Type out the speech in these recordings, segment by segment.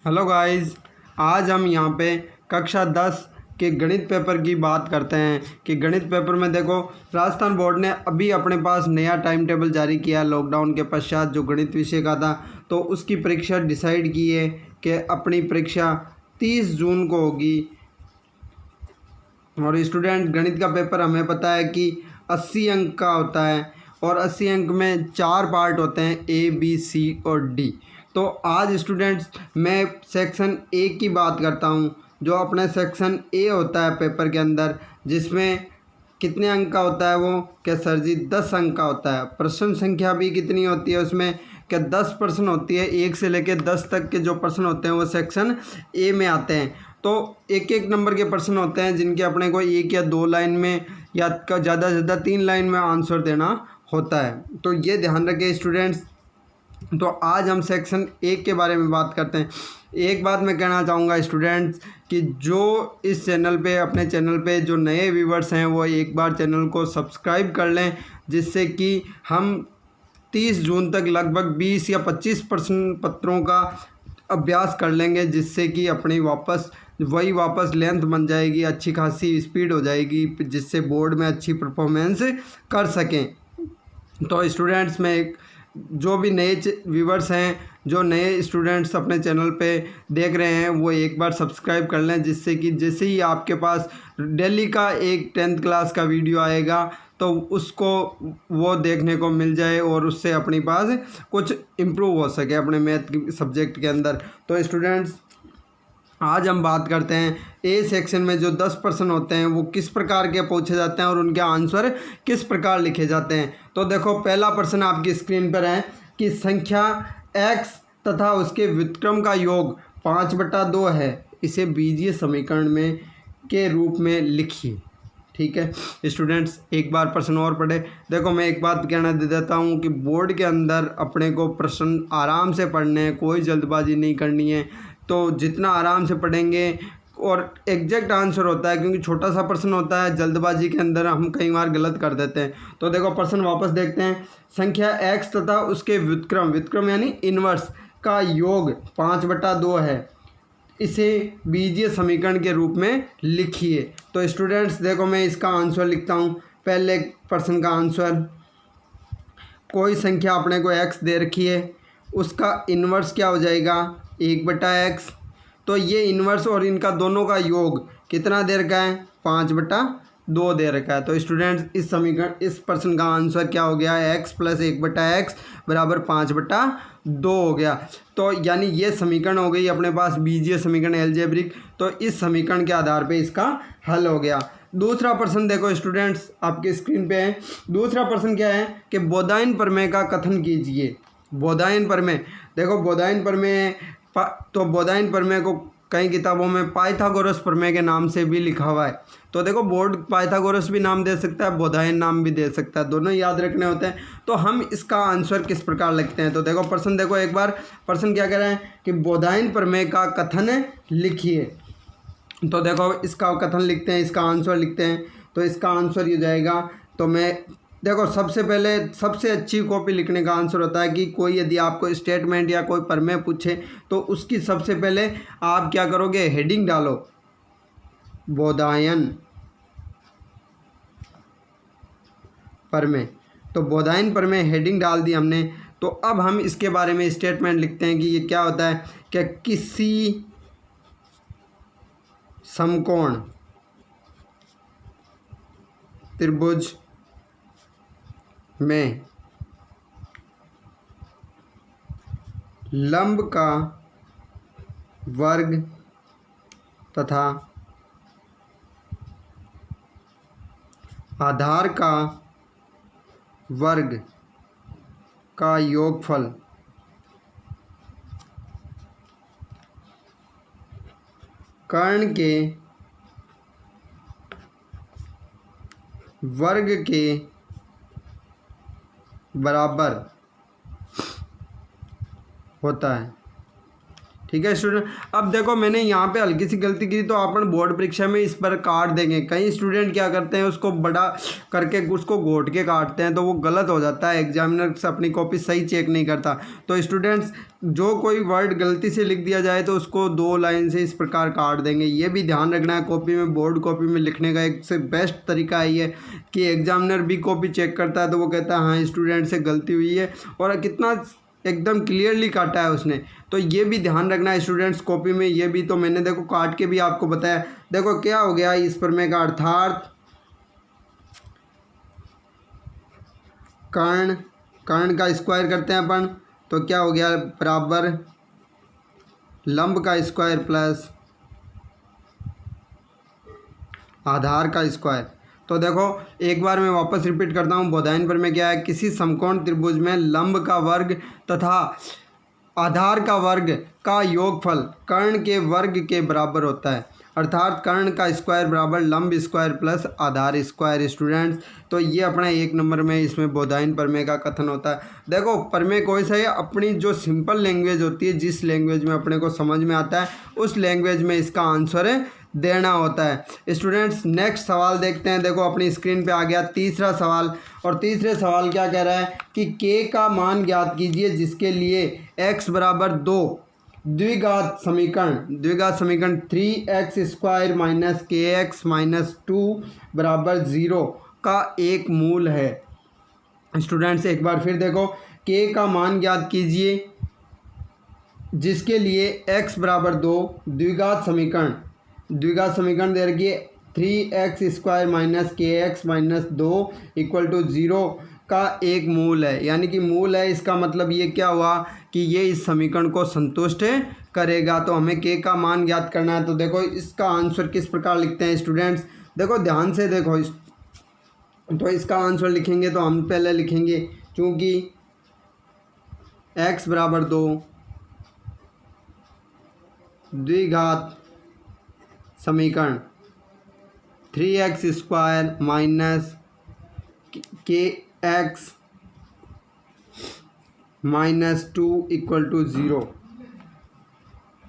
Hello guys, आज हम यहाँ पे कक्षा 10 के गणित पेपर की बात करते हैं कि गणित पेपर में देखो राजस्थान बोर्ड ने अभी अपने पास नया टाइम टेबल जारी किया लॉकडाउन के पश्चात जो गणित विषय का था। तो उसकी परीक्षा डिसाइड की है कि अपनी परीक्षा 30 जून को होगी। और स्टूडेंट गणित का पेपर हमें पता है कि 80 अंक का होता है और 80 अंक में 4 पार्ट होते हैं A, B, C और D। तो आज स्टूडेंट्स मैं सेक्शन ए की बात करता हूँ। जो अपने सेक्शन ए होता है पेपर के अंदर, जिसमें कितने अंक का होता है वो क्या सर जी 10 अंक का होता है। प्रश्न संख्या भी कितनी होती है उसमें क्या 10 प्रश्न होती है। 1 से लेकर 10 तक के जो प्रश्न होते हैं वो सेक्शन ए में आते हैं। तो एक एक नंबर के प्रश्न होते हैं जिनके अपने को 1 या 2 लाइन में या ज़्यादा से ज़्यादा 3 लाइन में आंसर देना होता है। तो ये ध्यान रखें स्टूडेंट्स। तो आज हम सेक्शन 1 के बारे में बात करते हैं। एक बात मैं कहना चाहूँगा स्टूडेंट्स कि जो इस चैनल पे अपने चैनल पे जो नए व्यूवर्स हैं वो एक बार चैनल को सब्सक्राइब कर लें, जिससे कि हम 30 जून तक लगभग 20 या 25 प्रश्न पत्रों का अभ्यास कर लेंगे, जिससे कि अपनी वापस लेंथ बन जाएगी, अच्छी खासी स्पीड हो जाएगी, जिससे बोर्ड में अच्छी परफॉर्मेंस कर सकें। तो स्टूडेंट्स में जो भी नए व्यूवर्स हैं, जो नए स्टूडेंट्स अपने चैनल पे देख रहे हैं, वो एक बार सब्सक्राइब कर लें, जिससे कि जैसे ही आपके पास डेली का एक 10th क्लास का वीडियो आएगा तो उसको वो देखने को मिल जाए और उससे अपनी पास कुछ इम्प्रूव हो सके अपने मैथ की सब्जेक्ट के अंदर। तो स्टूडेंट्स आज हम बात करते हैं ए सेक्शन में जो 10 प्रश्न होते हैं वो किस प्रकार के पूछे जाते हैं और उनके आंसर किस प्रकार लिखे जाते हैं। तो देखो पहला प्रश्न आपकी स्क्रीन पर है कि संख्या x तथा उसके व्युत्क्रम का योग 5/2 है, इसे बीजीय समीकरण में के रूप में लिखिए। ठीक है स्टूडेंट्स, एक बार प्रश्न और पढ़े। देखो मैं एक बात कहना दे देता हूँ कि बोर्ड के अंदर अपने को प्रश्न आराम से पढ़ने हैं, कोई जल्दबाजी नहीं करनी है। तो जितना आराम से पढ़ेंगे और एग्जैक्ट आंसर होता है, क्योंकि छोटा सा प्रश्न होता है, जल्दबाजी के अंदर हम कई बार गलत कर देते हैं। तो देखो प्रश्न वापस देखते हैं। संख्या x तथा उसके व्युत्क्रम यानी इन्वर्स का योग 5/2 है, इसे बीजीय समीकरण के रूप में लिखिए। तो स्टूडेंट्स देखो मैं इसका आंसर लिखता हूँ। पहले प्रश्न का आंसर, कोई संख्या अपने को x दे रखी है, उसका इन्वर्स क्या हो जाएगा 1/x। तो ये इन्वर्स और इनका दोनों का योग कितना दे रखा है 5/2 दे रखा है। तो स्टूडेंट्स इस प्रश्न का आंसर क्या हो गया x + 1/x बराबर 5/2 हो गया। तो यानी ये समीकरण हो गई अपने पास बीजीय समीकरण एल्जेब्रिक। तो इस समीकरण के आधार पे इसका हल हो गया। दूसरा प्रश्न देखो स्टूडेंट्स आपकी स्क्रीन पे है। दूसरा प्रश्न क्या है कि बोधायन प्रमेय का कथन कीजिए। बोधायन प्रमेय, देखो बोधायन प्रमेय, तो बोधायन प्रमेय को कई किताबों में पाइथागोरस प्रमेय के नाम से भी लिखा हुआ है। तो देखो बोर्ड पाइथागोरस भी नाम दे सकता है, बोधायन नाम भी दे सकता है, दोनों याद रखने होते हैं। तो हम इसका आंसर किस प्रकार लिखते हैं। तो देखो प्रश्न देखो एक बार, प्रश्न क्या कह रहा है कि बोधायन प्रमेय का कथन लिखिए। तो देखो इसका कथन लिखते हैं, इसका आंसर लिखते हैं। तो इसका आंसर ये जाएगा, तो मैं देखो सबसे पहले सबसे अच्छी कॉपी लिखने का आंसर होता है कि कोई यदि आपको स्टेटमेंट या कोई प्रमेय पूछे तो उसकी सबसे पहले आप क्या करोगे, हेडिंग डालो बोधायन प्रमेय। तो बोधायन प्रमेय हेडिंग डाल दी हमने। तो अब हम इसके बारे में स्टेटमेंट लिखते हैं कि ये क्या होता है, क्या किसी समकोण त्रिभुज में लंब का वर्ग तथा आधार का वर्ग का योगफल कर्ण के वर्ग के बराबर होता है। ठीक है स्टूडेंट। अब देखो मैंने यहाँ पे हल्की सी गलती की तो अपन बोर्ड परीक्षा में इस पर काट देंगे। कई स्टूडेंट क्या करते हैं उसको बड़ा करके उसको घोट के काटते हैं तो वो गलत हो जाता है, एग्जामिनर से अपनी कॉपी सही चेक नहीं करता। तो स्टूडेंट्स जो कोई वर्ड गलती से लिख दिया जाए तो उसको 2 लाइन से इस प्रकार काट देंगे। ये भी ध्यान रखना है कॉपी में, बोर्ड कॉपी में लिखने का एक से बेस्ट तरीका है ये कि एग्जामिनर भी कॉपी चेक करता है तो वो कहता है हाँ स्टूडेंट से गलती हुई है और कितना एकदम क्लियरली काटा है उसने। तो ये भी ध्यान रखना है स्टूडेंट्स कॉपी में। ये भी तो मैंने देखो काट के भी आपको बताया। देखो क्या हो गया इस प्रमेय का अर्थात कर्ण का स्क्वायर करते हैं अपन तो क्या हो गया बराबर लंब का स्क्वायर प्लस आधार का स्क्वायर। तो देखो एक बार मैं वापस रिपीट करता हूँ। बोधायन पर में क्या है, किसी समकोण त्रिभुज में लंब का वर्ग तथा आधार का वर्ग का योगफल कर्ण के वर्ग के बराबर होता है, अर्थात कर्ण का स्क्वायर बराबर लंब स्क्वायर प्लस आधार स्क्वायर। स्टूडेंट्स तो ये अपना 1 नंबर में इसमें बोधायन प्रमेय का कथन होता है। देखो प्रमेय कोई सा है, अपनी जो सिंपल लैंग्वेज होती है, जिस लैंग्वेज में अपने को समझ में आता है उस लैंग्वेज में इसका आंसर देना होता है। स्टूडेंट्स नेक्स्ट सवाल देखते हैं। देखो अपनी स्क्रीन पे आ गया तीसरा सवाल, और तीसरे सवाल क्या कह रहा है कि k का मान ज्ञात कीजिए जिसके लिए x बराबर 2 द्विघात समीकरण 3x² माइनस kx माइनस 2 बराबर 0 का एक मूल है। स्टूडेंट्स एक बार फिर देखो, k का मान ज्ञात कीजिए जिसके लिए x बराबर 2 द्विघात समीकरण दे रखिए 3x² minus kx minus 2 equal to 0 का एक मूल है। यानी कि मूल है, इसका मतलब ये क्या हुआ कि ये इस समीकरण को संतुष्ट करेगा। तो हमें k का मान ज्ञात करना है। तो देखो इसका आंसर किस प्रकार लिखते हैं स्टूडेंट्स, देखो ध्यान से देखो तो इसका आंसर लिखेंगे तो हम पहले लिखेंगे चूँकि x बराबर 2 द्विघात समीकरण 3x² minus kx minus 2 equal to 0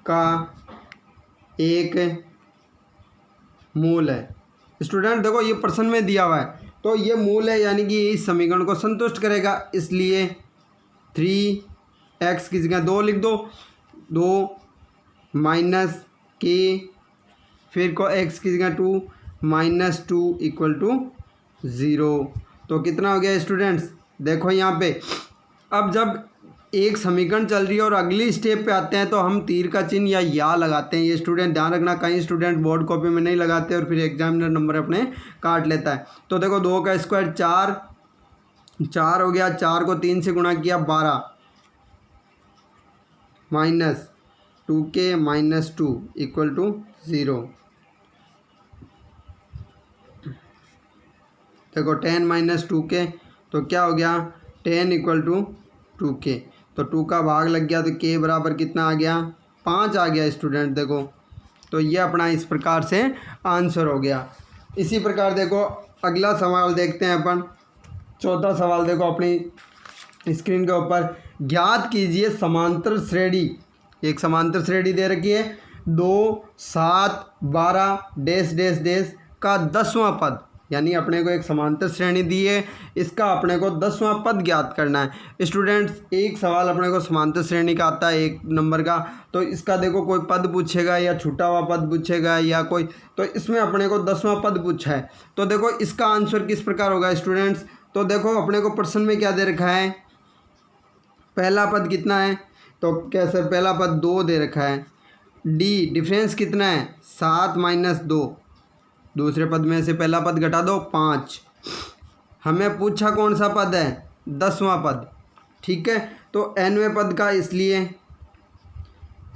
का एक मूल है। स्टूडेंट देखो ये प्रश्न में दिया हुआ है तो ये मूल है, यानी कि इस समीकरण को संतुष्ट करेगा। इसलिए 3x की जगह 2 लिख दो, 2 माइनस k फिर को x की जगह 2 माइनस 2 इक्वल टू 0। तो कितना हो गया स्टूडेंट्स, देखो यहाँ पे अब जब एक समीकरण चल रही है और अगली स्टेप पे आते हैं तो हम तीर का चिन्ह या लगाते हैं। ये स्टूडेंट ध्यान रखना, कई स्टूडेंट बोर्ड कॉपी में नहीं लगाते और फिर एग्जामिनर नंबर अपने काट लेता है। तो देखो 2 का स्क्वायर 4 हो गया, 4 को 3 से गुणा किया 12 minus 2k minus 2 equal to 0। देखो 10 माइनस 2k तो क्या हो गया 10 इक्वल टू 2k। तो 2 का भाग लग गया तो k बराबर कितना आ गया 5 आ गया स्टूडेंट। देखो तो ये अपना इस प्रकार से आंसर हो गया। इसी प्रकार देखो अगला सवाल देखते हैं अपन। चौथा सवाल देखो अपनी स्क्रीन के ऊपर, ज्ञात कीजिए समांतर श्रेणी। एक समांतर श्रेणी दे रखी है 2 7 12 डैश डैश डैश का 10वां पद, यानी अपने को एक समांतर श्रेणी दी है, इसका अपने को 10वां पद ज्ञात करना है। स्टूडेंट्स एक सवाल अपने को समांतर श्रेणी का आता है 1 नंबर का, तो इसका देखो कोई पद पूछेगा या छूटा हुआ पद पूछेगा या कोई, तो इसमें अपने को 10वां पद पूछा है। तो देखो इसका आंसर किस प्रकार होगा स्टूडेंट्स, तो देखो अपने को प्रश्न में क्या दे रखा है, पहला पद कितना है, तो कैसे पहला पद 2 दे रखा है, डी डिफरेंस कितना है 7 माइनस 2, दूसरे पद में से पहला पद घटा दो 5, हमें पूछा कौन सा पद है 10वां पद, ठीक है। तो nवें पद का, इसलिए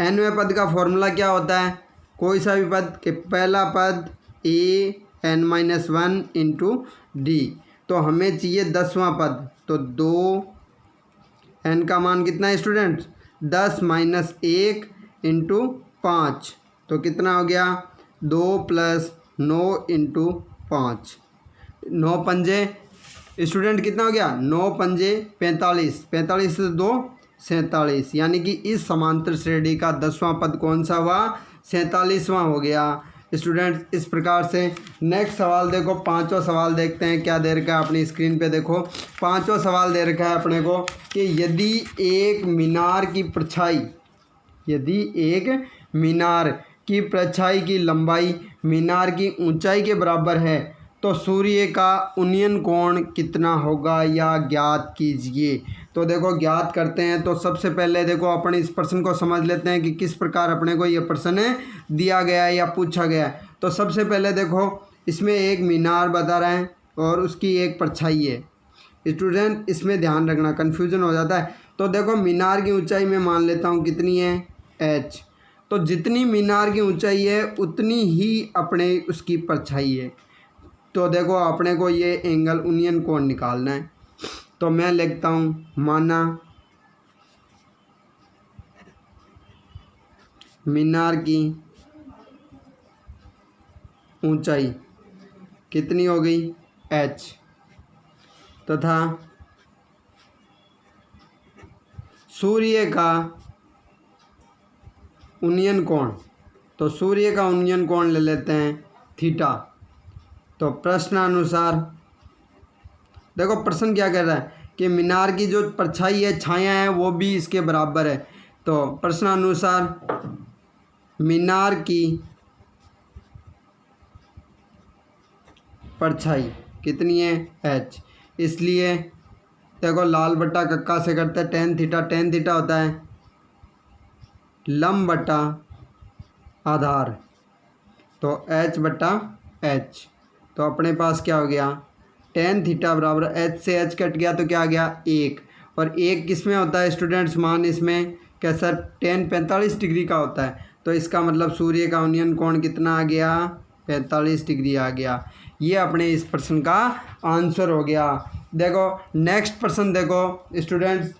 nवें पद का फॉर्मूला क्या होता है, कोई सा भी पद के पहला पद a n minus 1 into D, तो हमें चाहिए 10वां पद, तो 2 n का मान कितना है स्टूडेंट्स 10 माइनस 1 इंटू 5, तो कितना हो गया 2 प्लस 9 इंटू 5, 9 पंजे स्टूडेंट कितना हो गया 9 पंजे 45, 45 से 2 47, यानी कि इस समांतर श्रेणी का 10वां पद कौन सा हुआ? 47वां हो गया। स्टूडेंट्स, इस प्रकार से नेक्स्ट सवाल देखो, 5वां सवाल देखते हैं क्या दे रखा है अपनी स्क्रीन पे। देखो 5वां सवाल दे रखा है अपने को कि यदि एक मीनार की परछाई की लंबाई मीनार की ऊंचाई के बराबर है तो सूर्य का उन्नयन कोण कितना होगा, या ज्ञात कीजिए। तो देखो ज्ञात करते हैं। तो सबसे पहले देखो अपन इस प्रश्न को समझ लेते हैं कि किस प्रकार अपने को ये प्रश्न दिया गया है या पूछा गया है। तो सबसे पहले देखो इसमें एक मीनार बता रहा है और उसकी एक परछाई है। स्टूडेंट, इसमें ध्यान रखना, कन्फ्यूजन हो जाता है। तो देखो मीनार की ऊंचाई मैं मान लेता हूँ कितनी है, h। तो जितनी मीनार की ऊंचाई है उतनी ही अपने उसकी परछाई है। तो देखो अपने को ये एंगल उन्नयन कोण निकालना है। तो मैं लिखता हूँ माना मीनार की ऊंचाई कितनी हो गई, h, तथा सूर्य का उन्नयन कोण, तो सूर्य का उन्नयन कोण ले लेते हैं थीटा। तो प्रश्नानुसार देखो प्रश्न क्या कह रहा है कि मीनार की जो परछाई है, छाया है, वो भी इसके बराबर है। तो प्रश्नानुसार मीनार की परछाई कितनी है, h। इसलिए देखो लाल बट्टा कक्का से करते हैं टेन थीटा। टेन थीटा होता है लंब बट्टा आधार, तो h बट्टा h। तो अपने पास क्या हो गया, टेन थीटा बराबर h से h कट गया तो क्या आ गया 1। और 1 किस में होता है स्टूडेंट्स, मान इसमें कैसा टेन 45 डिग्री का होता है। तो इसका मतलब सूर्य का उन्नयन कोण कितना आ गया, 45 डिग्री आ गया। ये अपने इस प्रश्न का आंसर हो गया। देखो नेक्स्ट प्रश्न देखो स्टूडेंट्स,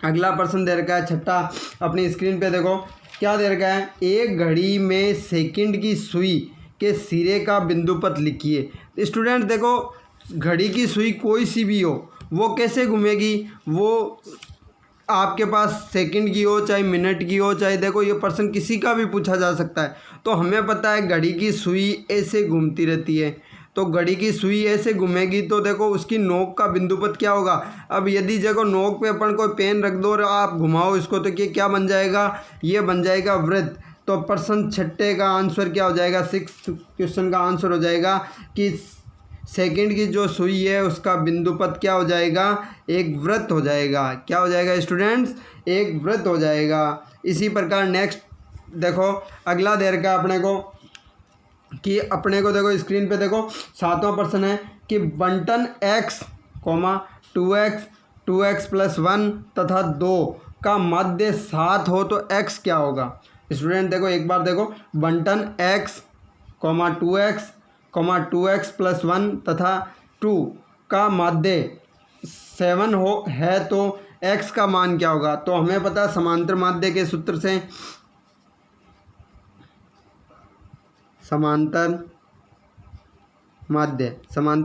अगला प्रश्न दे रखा है छठा अपनी स्क्रीन पे। देखो क्या दे रखा है, एक घड़ी में सेकंड की सुई के सिरे का बिंदुपथ लिखिए। स्टूडेंट देखो घड़ी की सुई कोई सी भी हो वो कैसे घूमेगी, वो आपके पास सेकंड की हो चाहे मिनट की हो, चाहे देखो ये प्रश्न किसी का भी पूछा जा सकता है। तो हमें पता है घड़ी की सुई ऐसे घूमती रहती है। तो घड़ी की सुई ऐसे घूमेगी तो देखो उसकी नोक का बिंदुपथ क्या होगा। अब यदि देखो नोक पे अपन कोई पेन रख दो और आप घुमाओ इसको तो ये क्या बन जाएगा, ये बन जाएगा वृत्त। तो प्रश्न छठे का आंसर क्या हो जाएगा, 6th क्वेश्चन का आंसर हो जाएगा कि सेकंड की जो सुई है उसका बिंदुपथ क्या हो जाएगा, एक वृत्त हो जाएगा। क्या हो जाएगा स्टूडेंट्स, एक वृत्त हो जाएगा। इसी प्रकार नेक्स्ट देखो अगला दे रखा अपने को कि अपने को देखो स्क्रीन पे देखो 7वां प्रश्न है कि बंटन x, 2x प्लस 1 तथा 2 का मध्य 7 हो तो x क्या होगा। स्टूडेंट देखो एक बार देखो बंटन x, 2x प्लस 1 तथा 2 का मध्य 7 है तो x का मान क्या होगा। तो हमें पता है समांतर माध्य के सूत्र से, समांतर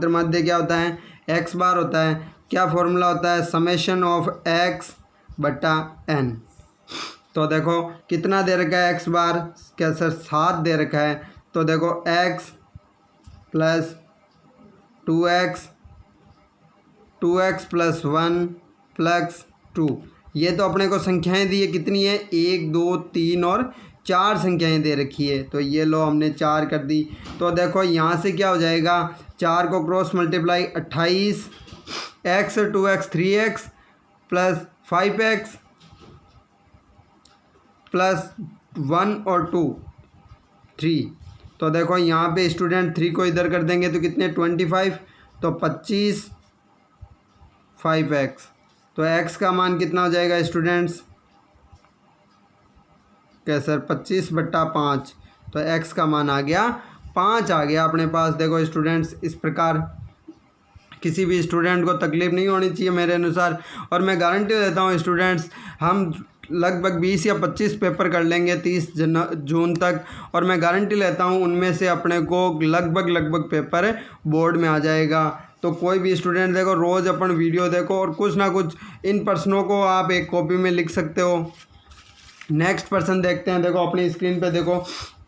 माध्य क्या होता है, x बार होता है। क्या फॉर्मूला होता है, समेशन ऑफ x बटा n। तो देखो कितना दे रखा है x बार, क्या सर 7 दे रखा है। तो देखो x plus 2x plus 1 plus 2, ये तो अपने को संख्याएं दी है कितनी है, 1 2 3 और 4 संख्याएं दे रखी है। तो ये लो हमने 4 कर दी। तो देखो यहाँ से क्या हो जाएगा, 4 को cross multiply 28, x 2x 3x plus 5x plus 1 और 2 3। तो देखो यहाँ पे स्टूडेंट 3 को इधर कर देंगे तो कितने 25, तो 25 5x। तो x का मान कितना हो जाएगा स्टूडेंट्स, क्या सर 25 बट्टा 5। तो x का मान आ गया 5 आ गया अपने पास। देखो स्टूडेंट्स इस प्रकार किसी भी स्टूडेंट को तकलीफ़ नहीं होनी चाहिए मेरे अनुसार। और मैं गारंटी देता हूँ स्टूडेंट्स हम लगभग 20 या 25 पेपर कर लेंगे 30 जून तक, और मैं गारंटी लेता हूँ उनमें से अपने को लगभग पेपर बोर्ड में आ जाएगा। तो तो कोई भी स्टूडेंट देखो रोज़ अपन वीडियो देखो और कुछ ना कुछ इन प्रश्नों को आप एक कॉपी में लिख सकते हो। नेक्स्ट प्रश्न देखते हैं, देखो अपनी स्क्रीन पे देखो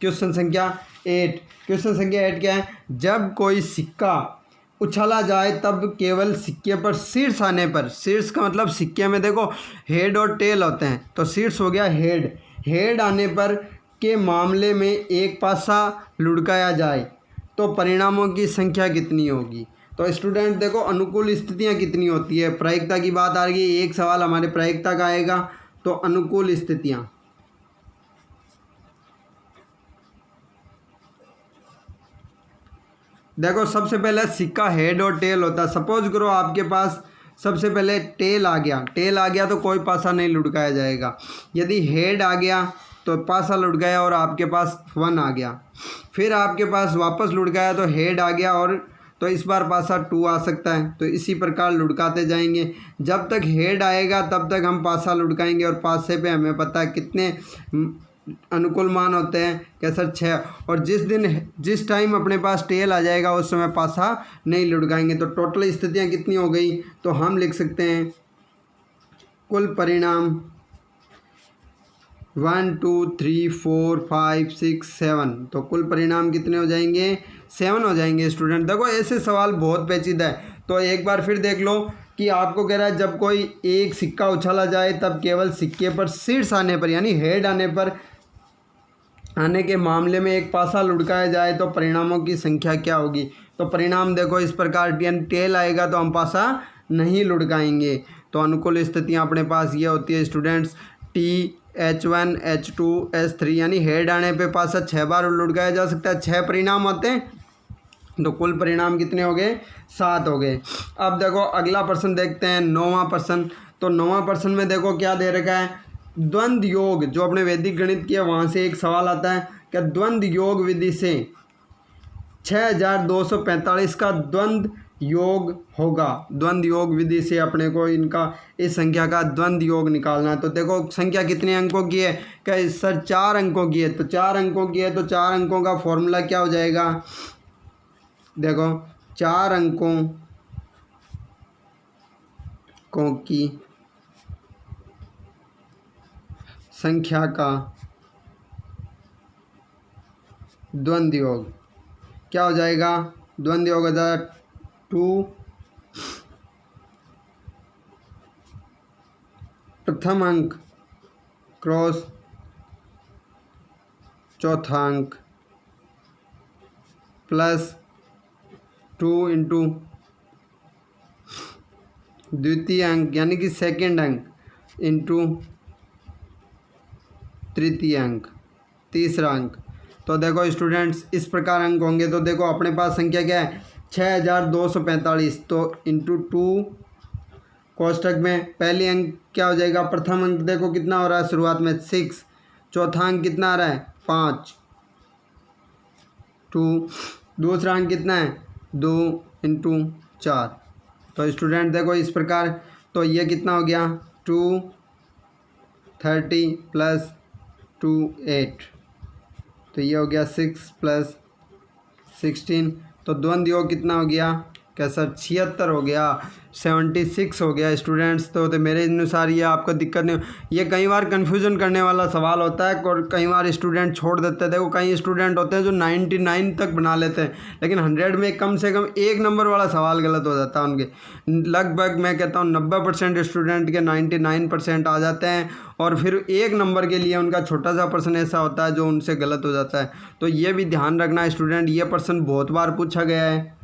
क्वेश्चन संख्या 8। क्वेश्चन संख्या 8 क्या है, जब कोई सिक्का उछाला जाए तब केवल सिक्के पर शीर्ष आने पर, शीर्ष का मतलब सिक्के में देखो हेड और टेल होते हैं, तो शीर्ष हो गया हेड, हेड आने पर के मामले में एक पासा लुढ़काया जाए तो परिणामों की संख्या कितनी होगी। तो स्टूडेंट देखो अनुकूल स्थितियाँ कितनी होती है, प्रायिकता की बात आ रही है, एक सवाल हमारे प्रायिकता का आएगा। तो अनुकूल स्थितियाँ, देखो सबसे पहले सिक्का हेड और टेल होता है। सपोज करो आपके पास सबसे पहले टेल आ गया तो कोई पासा नहीं लुढ़काया जाएगा। यदि हेड आ गया तो पासा लुढ़काया और आपके पास 1 आ गया, फिर आपके पास वापस लुढ़काया तो हेड आ गया और तो इस बार पासा 2 आ सकता है। तो इसी प्रकार लुढ़काते जाएंगे, जब तक हेड आएगा तब तक हम पासा लुढ़काएंगे और पासे पे हमें पता है कितने अनुकूल मान होते हैं, क्या सर 6। और जिस टाइम अपने पास टेल आ जाएगा उस समय पासा नहीं लुढ़काएंगे। तो टोटल स्थितियाँ कितनी हो गई, तो हम लिख सकते हैं कुल परिणाम 1 2 3 4 5 6 7, तो कुल परिणाम कितने हो जाएंगे, 7 हो जाएंगे। स्टूडेंट देखो ऐसे सवाल बहुत पेचीदा है, तो एक बार फिर देख लो कि आपको कह रहा है जब कोई एक सिक्का उछाला जाए तब केवल सिक्के पर शीर्ष आने पर यानी हेड आने पर आने के मामले में एक पासा लुढ़काया जाए तो परिणामों की संख्या क्या होगी। तो परिणाम देखो इस प्रकार टेल आएगा तो हम पासा नहीं लुढ़काएंगे। तो अनुकूल स्थितियाँ अपने पास ये होती है स्टूडेंट्स, H1 H2 H3 यानी हेड आने पे पासा 6 बार लुढ़काया जा सकता है, 6 परिणाम होते हैं। तो कुल परिणाम कितने हो गए, 7 हो गए। अब देखो अगला प्रश्न देखते हैं, 9वां प्रश्न। तो 9वां प्रश्न में देखो क्या दे रखा है, द्वंद्व योग, जो अपने वैदिक गणित किया वहाँ से एक सवाल आता है कि द्वंद्व योग विधि से 6245 का द्वंद्व योग होगा। द्वंद्व योग विधि से अपने को इनका इस संख्या का द्वंद्व योग निकालना है। तो देखो संख्या कितने अंकों की है, क्या सर 4 अंकों की है, तो 4 अंकों की है तो 4 अंकों का फॉर्मूला क्या हो जाएगा, देखो 4 अंकों की संख्या का द्वंद्व योग क्या हो जाएगा, द्वंद्व योग हो जाएगा 2 प्रथम अंक क्रॉस चौथा अंक प्लस 2 इंटू द्वितीय अंक यानी कि सेकेंड अंक इंटू तृतीय अंक तीसरा अंक। तो देखो स्टूडेंट्स इस प्रकार अंक होंगे। तो देखो अपने पास संख्या क्या है 6245, तो इंटू 2 कोष्टक में पहली अंक क्या हो जाएगा, प्रथम अंक देखो कितना हो रहा है शुरुआत में 6, चौथा अंक कितना आ रहा है 5 2, दूसरा अंक कितना है 2 इंटू 4। तो स्टूडेंट देखो इस प्रकार, तो ये कितना हो गया 230 प्लस 2 8, तो ये हो गया 6 प्लस 16। तो द्वंद्व योग कितना हो गया, क्या सर 76 हो गया, 76 हो गया स्टूडेंट्स। तो मेरे अनुसार ये आपको दिक्कत नहीं, ये कई बार कन्फ्यूजन करने वाला सवाल होता है और कई बार स्टूडेंट छोड़ देते हैं। देखो कई स्टूडेंट होते हैं जो 99 तक बना लेते हैं, लेकिन 100 में कम से कम 1 नंबर वाला सवाल गलत हो जाता है उनके। लगभग मैं कहता हूँ 90% स्टूडेंट के 99% आ जाते हैं और फिर 1 नंबर के लिए उनका छोटा सा प्रश्न ऐसा होता है जो उनसे गलत हो जाता है। तो ये भी ध्यान रखना स्टूडेंट, ये प्रश्न बहुत बार पूछा गया है।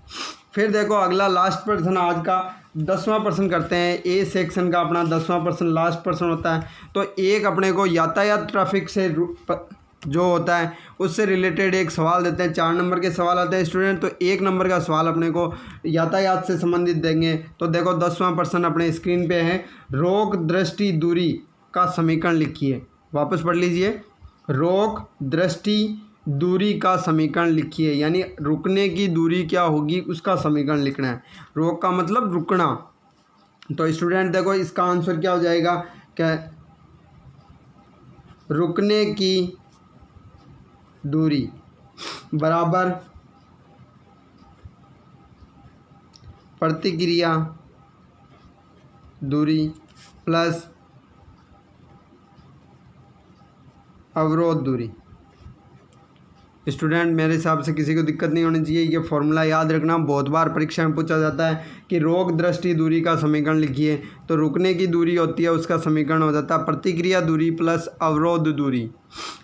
फिर देखो अगला लास्ट प्रश्न आज का 10वां प्रश्न करते हैं, ए सेक्शन का अपना 10वां प्रश्न लास्ट प्रश्न होता है। तो एक अपने को यातायात ट्रैफिक से जो होता है उससे रिलेटेड एक सवाल देते हैं, 4 नंबर के सवाल आते हैं स्टूडेंट। तो 1 नंबर का सवाल अपने को यातायात से संबंधित देंगे। तो देखो 10वां प्रश्न अपने स्क्रीन पे है, रोक दृष्टि दूरी का समीकरण लिखिए। वापस पढ़ लीजिए, रोक दृष्टि दूरी का समीकरण लिखिए, यानी रुकने की दूरी क्या होगी उसका समीकरण लिखना है। रोक का मतलब रुकना। तो स्टूडेंट देखो इसका आंसर क्या हो जाएगा, क्या रुकने की दूरी बराबर प्रतिक्रिया दूरी प्लस अवरोध दूरी। स्टूडेंट मेरे हिसाब से किसी को दिक्कत नहीं होनी चाहिए। ये फॉर्मूला याद रखना, बहुत बार परीक्षा में पूछा जाता है कि रोक दृष्टि दूरी का समीकरण लिखिए, तो रुकने की दूरी होती है उसका समीकरण हो जाता है प्रतिक्रिया दूरी प्लस अवरोध दूरी।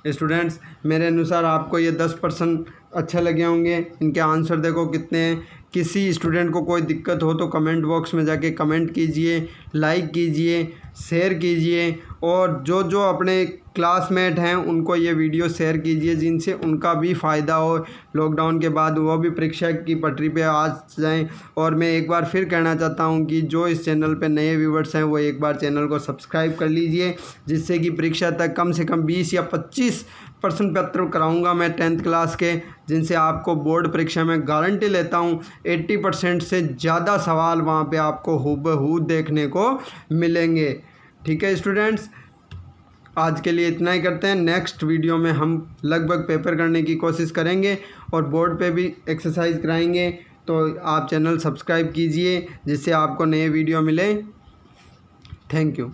स्टूडेंट्स मेरे अनुसार आपको ये 10% अच्छे लगे होंगे। इनके आंसर देखो कितने हैं। किसी स्टूडेंट को कोई दिक्कत हो तो कमेंट बॉक्स में जाके कमेंट कीजिए, लाइक कीजिए, शेयर कीजिए, और जो जो अपने क्लासमेट हैं उनको ये वीडियो शेयर कीजिए जिनसे उनका भी फ़ायदा हो। लॉकडाउन के बाद वो भी परीक्षा की पटरी पे आ जाएं। और मैं एक बार फिर कहना चाहता हूं कि जो इस चैनल पे नए व्यूवर्स हैं वो एक बार चैनल को सब्सक्राइब कर लीजिए, जिससे कि परीक्षा तक कम से कम 20 या 25 प्रश्न पत्र कराऊँगा मैं 10th क्लास के, जिनसे आपको बोर्ड परीक्षा में गारंटी लेता हूँ 80% से ज़्यादा सवाल वहाँ पे आपको हूबहू देखने को मिलेंगे। ठीक है स्टूडेंट्स, आज के लिए इतना ही करते हैं। नेक्स्ट वीडियो में हम लगभग पेपर करने की कोशिश करेंगे और बोर्ड पे भी एक्सरसाइज कराएंगे। तो आप चैनल सब्सक्राइब कीजिए जिससे आपको नए वीडियो मिले। Thank you.